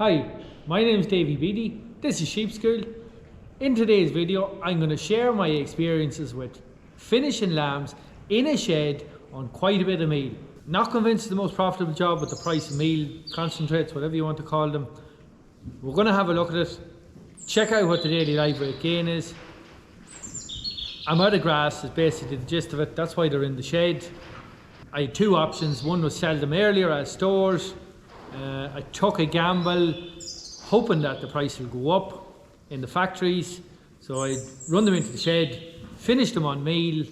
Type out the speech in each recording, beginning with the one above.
Hi, my name is Davey Beattie. This is Sheep School. In today's video, I'm going to share my experiences with finishing lambs in a shed on quite a bit of meal. Not convinced it's the most profitable job with the price of meal, concentrates, whatever you want to call them. We're going to have a look at it, check out what the daily live weight gain is. I'm out of grass is basically the gist of it. That's why they're in the shed. I had two options. One was sell them earlier as stores. I took a gamble hoping that the price will go up in the factories. So I'd run them into the shed, finish them on meal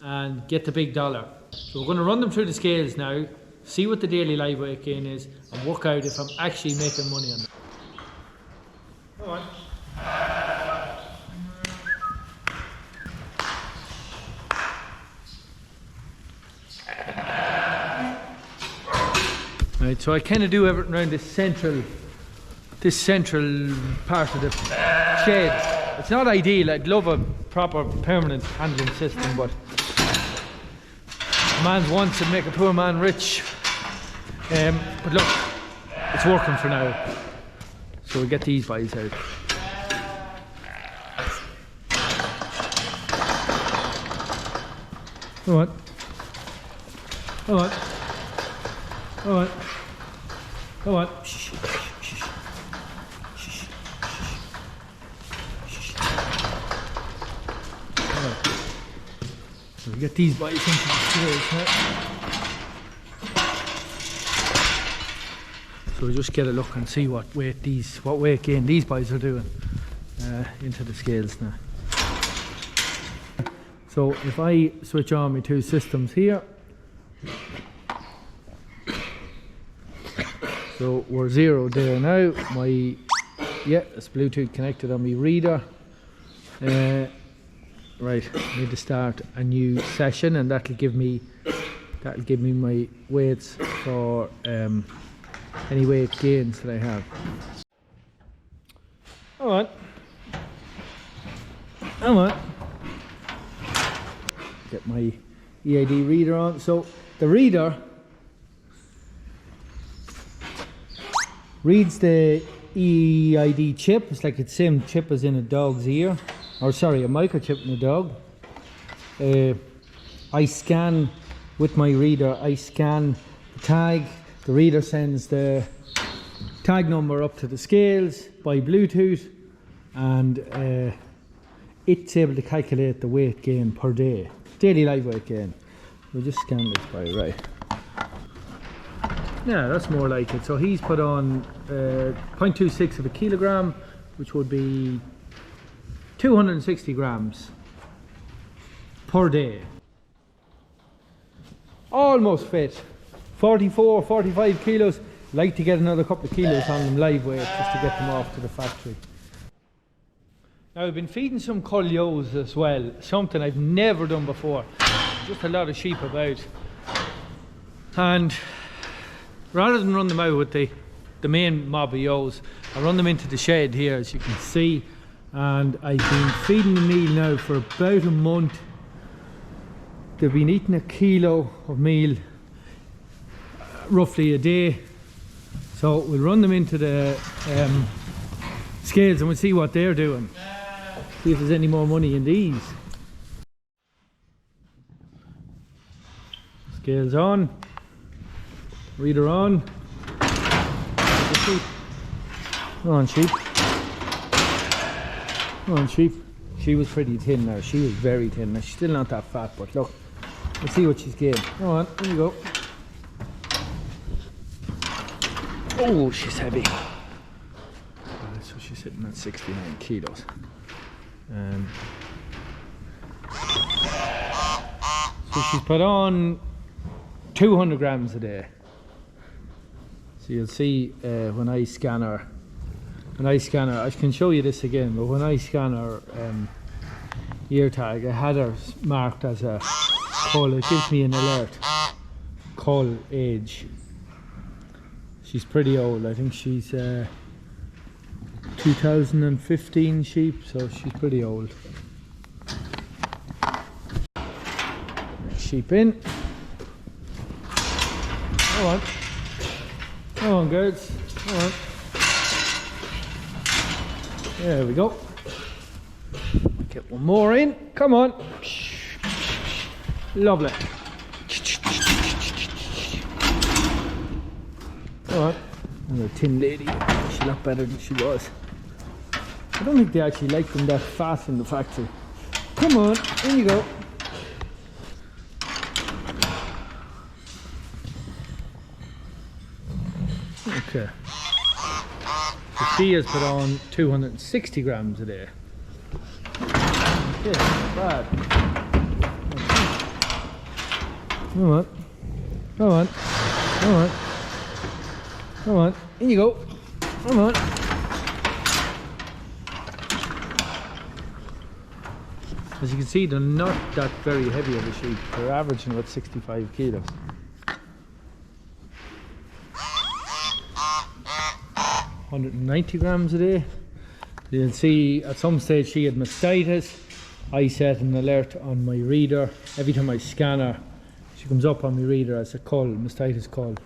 and get the big dollar. So we're going to run them through the scales now, see what the daily live weight gain is and work out if I'm actually making money on them. All right. Right, so I kind of do everything around this central part of the shed. It's not ideal. I'd love a proper permanent handling system, but a man's wants to make a poor man rich. But look, it's working for now. So we get these boys out. All right. All right. All right. All right. Shh. Shh. Shh. Shh. All right. So we get these boys into the scales now. So we just get a look and see what weight gain these boys are doing into the scales now. So if I switch on my two systems here. So we're zeroed there now. It's Bluetooth connected on my reader. Right, I need to start a new session, and that'll give me my weights for any weight gains that I have. All right. Get my EID reader on. So the reader reads the EID chip. It's like the same chip as in a dog's ear, or sorry, a microchip in a dog. I scan with my reader. I scan the tag. The reader sends the tag number up to the scales by Bluetooth, and it's able to calculate the weight gain per day, daily live weight gain. We'll just scan this by right. Yeah, that's more like it. So he's put on 0.26 of a kilogram, which would be 260 grams per day. Almost fit. 44, 45 kilos. Like to get another couple of kilos on them live weight just to get them off to the factory. Now I've been feeding some cull ewes as well, something I've never done before. Just a lot of sheep about. And rather than run them out with the main mob of ewes, I run them into the shed here, as you can see, and I've been feeding the meal now for about a month. They've been eating a kilo of meal roughly a day, so we'll run them into the scales and we'll see what they're doing, see if there's any more money in these. Scales on. Reader on. Come on, sheep. Come on, sheep. She was pretty thin now. She was very thin. Now, she's still not that fat, but look. Let's see what she's gained. Come on, here we go. Oh, she's heavy. So she's sitting at 69 kilos. So she's put on 200 grams a day. So you'll see when I scan her, I can show you this again, but when I scan her ear tag, I had her marked as a cull. It gives me an alert, cull age. She's pretty old. I think she's 2015 sheep, so she's pretty old. Sheep in. Come on. Come on, girls. Come on. There we go. Get one more in. Come on. Lovely. Alright. Another tin lady. She's a lot better than she was. I don't think they actually like them that fat in the factory. Come on, in you go. Okay. So she has put on 260 grams a day. Okay, not bad. Come on. Come on. Come on. Come on. In you go. Come on. As you can see, they're not that very heavy of a sheep. They're averaging about 65 kilos. $190 a day. You can see at some stage she had mastitis. I set an alert on my reader. Every time I scan her, she comes up on my reader as a call, mastitis call.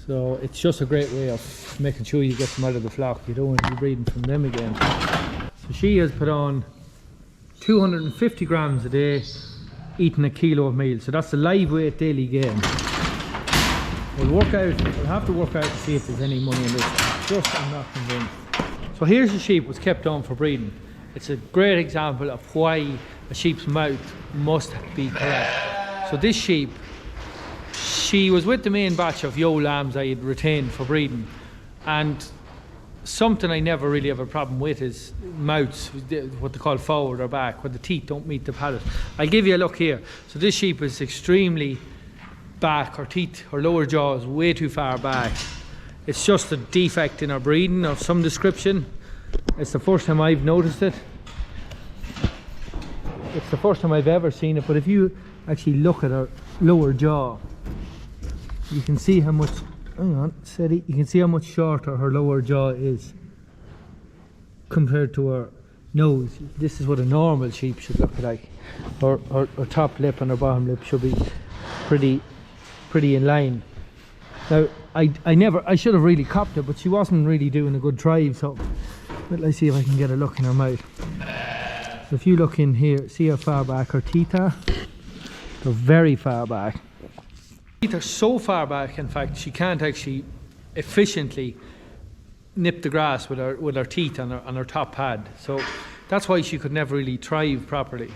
So it's just a great way of making sure you get them out of the flock. You don't want to be breeding from them again. So she has put on 250 grams a day, eating a kilo of meal. So that's the live weight daily gain. We'll have to work out to see if there's any money in this. I'm not convinced. So here's a sheep was kept on for breeding. It's a great example of why a sheep's mouth must be correct. So this sheep, she was with the main batch of yo lambs I had retained for breeding, and something I never really have a problem with is mouths, what they call forward or back, where the teeth don't meet the palate. I'll give you a look here. So this sheep is extremely back, her teeth, her lower jaw is way too far back. It's just a defect in her breeding of some description. It's the first time I've noticed it. It's the first time I've ever seen it, but if you actually look at her lower jaw, you can see how much, hang on, steady, you can see how much shorter her lower jaw is compared to her nose. This is what a normal sheep should look like. Her top lip and her bottom lip should be pretty in line. Now, I should have really copped it, but she wasn't really doing a good drive, so let's see if I can get a look in her mouth. So if you look in here, see how far back her teeth are? They're very far back. Teeth are so far back, in fact, she can't actually efficiently nip the grass with her teeth on her top pad. So that's why she could never really thrive properly.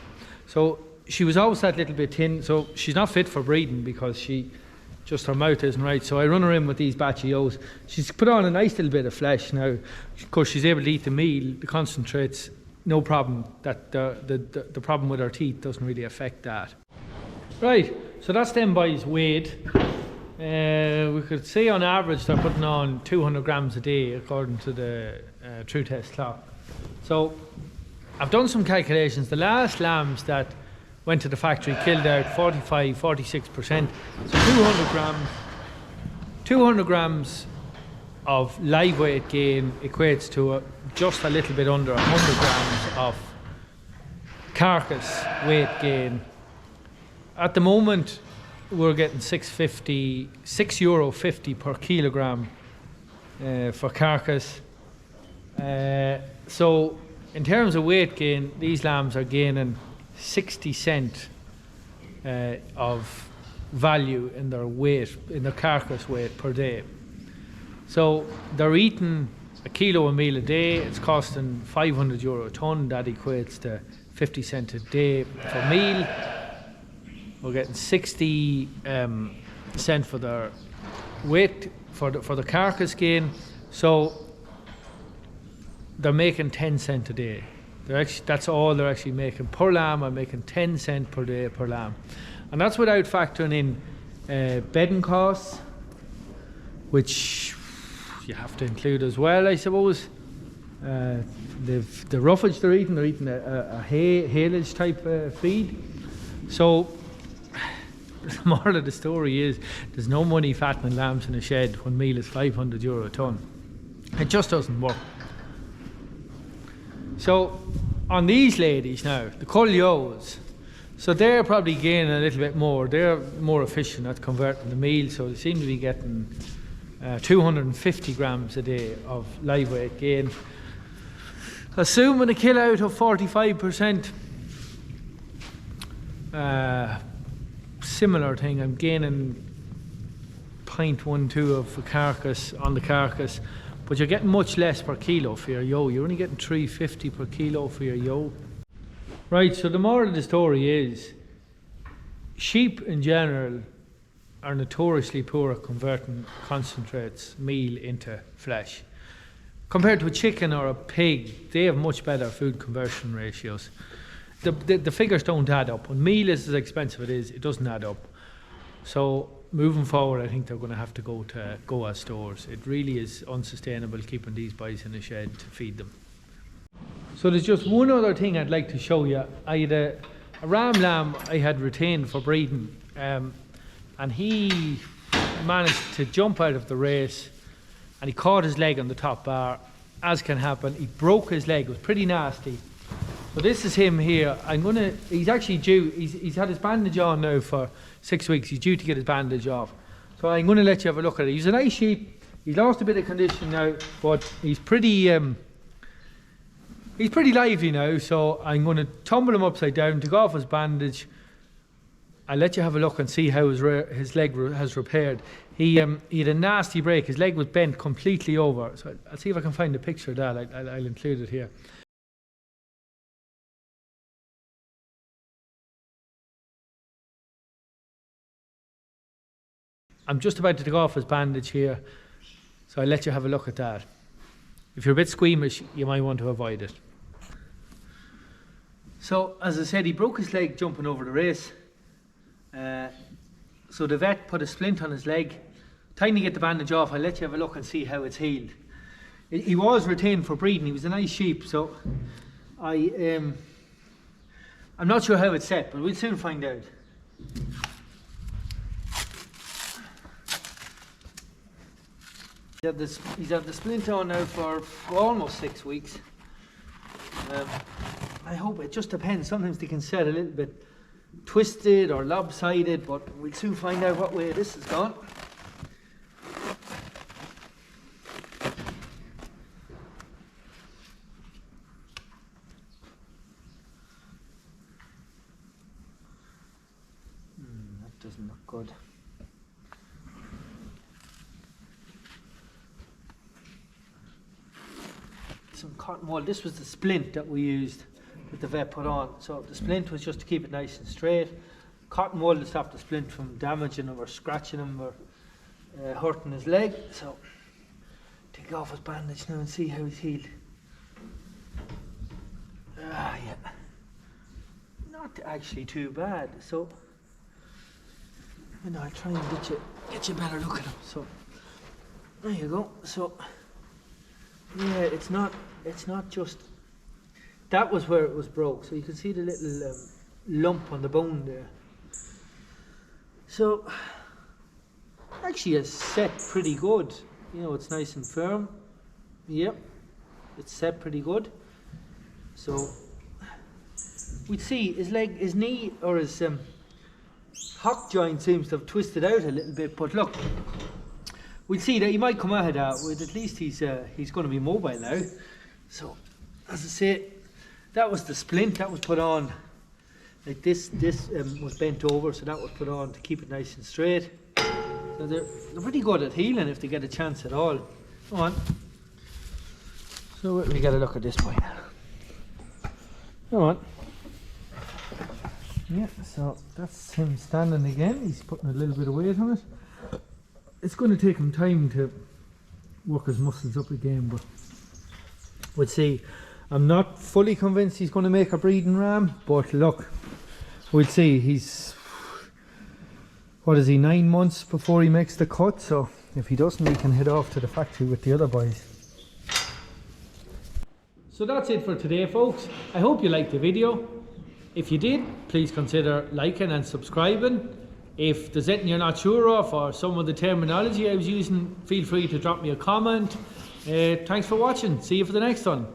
So she was always that little bit thin, so she's not fit for breeding because just her mouth isn't right. So I run her in with these batch of ewes. She's put on a nice little bit of flesh now. Of course, she's able to eat the meal, the concentrates, no problem. That the problem with her teeth doesn't really affect that. Right, so that's them boys weighed. We could say on average they're putting on 200 grams a day according to the True Test clock. So I've done some calculations. The last lambs that went to the factory killed out 46%. So 200 grams of live weight gain equates to just a little bit under 100 grams of carcass weight gain. At the moment, we're getting €6.50 per kilogram for carcass. So in terms of weight gain, these lambs are gaining 60 cents of value in their weight, in their carcass weight per day. So they're eating a kilo of meal a day. It's costing €500 a tonne. That equates to 50 cents a day for meal. We're getting 60 cents for their weight, for the carcass gain. So they're making 10 cents a day. That's all they're actually making per lamb. I'm making 10 cents per day per lamb, and that's without factoring in bedding costs, which you have to include as well, I suppose. The roughage they're eating a haylage type feed. So the moral of the story is there's no money fattening lambs in a shed when meal is €500 a tonne. It just doesn't work. So on these ladies now, the cull ewes, so they're probably gaining a little bit more. They're more efficient at converting the meal, so they seem to be getting 250 grams a day of live weight gain. Assuming a kill out of 45%, similar thing, I'm gaining 0.12 of a carcass on the carcass, but you're getting much less per kilo for your yo. You're only getting 350 per kilo for your yo. Right, so the moral of the story is sheep in general are notoriously poor at converting concentrates, meal into flesh. Compared to a chicken or a pig, they have much better food conversion ratios. The figures don't add up. When meal is as expensive as it is, it doesn't add up. So moving forward, I think they're going to have to go to Goa stores. It really is unsustainable keeping these boys in a shed to feed them. So there's just one other thing I'd like to show you. I had a ram lamb I had retained for breeding, and he managed to jump out of the race and he caught his leg on the top bar, as can happen. He broke his leg. It was pretty nasty. So this is him here. He's actually due, he's had his bandage on now for 6 weeks. He's due to get his bandage off. So I'm going to let you have a look at it. He's a nice sheep. He's lost a bit of condition now, but he's pretty lively now. So I'm going to tumble him upside down, take off his bandage. I'll let you have a look and see how his leg has repaired. He had a nasty break. His leg was bent completely over. So I'll see if I can find a picture of that. I'll include it here. I'm just about to take off his bandage here, so I'll let you have a look at that. If you're a bit squeamish, you might want to avoid it. So, as I said, he broke his leg jumping over the race. So the vet put a splint on his leg. Time to get the bandage off. I'll let you have a look and see how it's healed. He was retained for breeding. He was a nice sheep, so I'm not sure how it's set, but we'll soon find out. He's had the splint on now for almost 6 weeks. I hope, it just depends. Sometimes they can set a little bit twisted or lopsided, but we'll soon find out what way this has gone. That doesn't look good. Some cotton wool. This was the splint that we used that the vet put on. So the splint was just to keep it nice and straight. Cotton wool to stop the splint from damaging him or scratching him or hurting his leg. So take off his bandage now and see how he's healed. Yeah, not actually too bad. So I'll try and get you a better look at him. So there you go. So yeah, it's not just, that was where it was broke, so you can see the little lump on the bone there. So actually it's set pretty good, you know, it's nice and firm. Yep, it's set pretty good. So we'd see his leg, his knee or his hock joint seems to have twisted out a little bit, but look, we'll see that he might come out of that with, at least he's going to be mobile now. So, as I say, that was the splint that was put on. Like this was bent over, so that was put on to keep it nice and straight. So they're pretty good at healing if they get a chance at all. Come on. So we got a look at this boy. Come on. Yeah, so that's him standing again. He's putting a little bit of weight on it. It's going to take him time to work his muscles up again, but we'll see. I'm not fully convinced he's going to make a breeding ram, but look, we'll see. He's, what is he, 9 months before he makes the cut, so if he doesn't, he can head off to the factory with the other boys. So that's it for today, folks. I hope you liked the video. If you did, please consider liking and subscribing. If there's anything you're not sure of or some of the terminology I was using, feel free to drop me a comment. Thanks for watching. See you for the next one.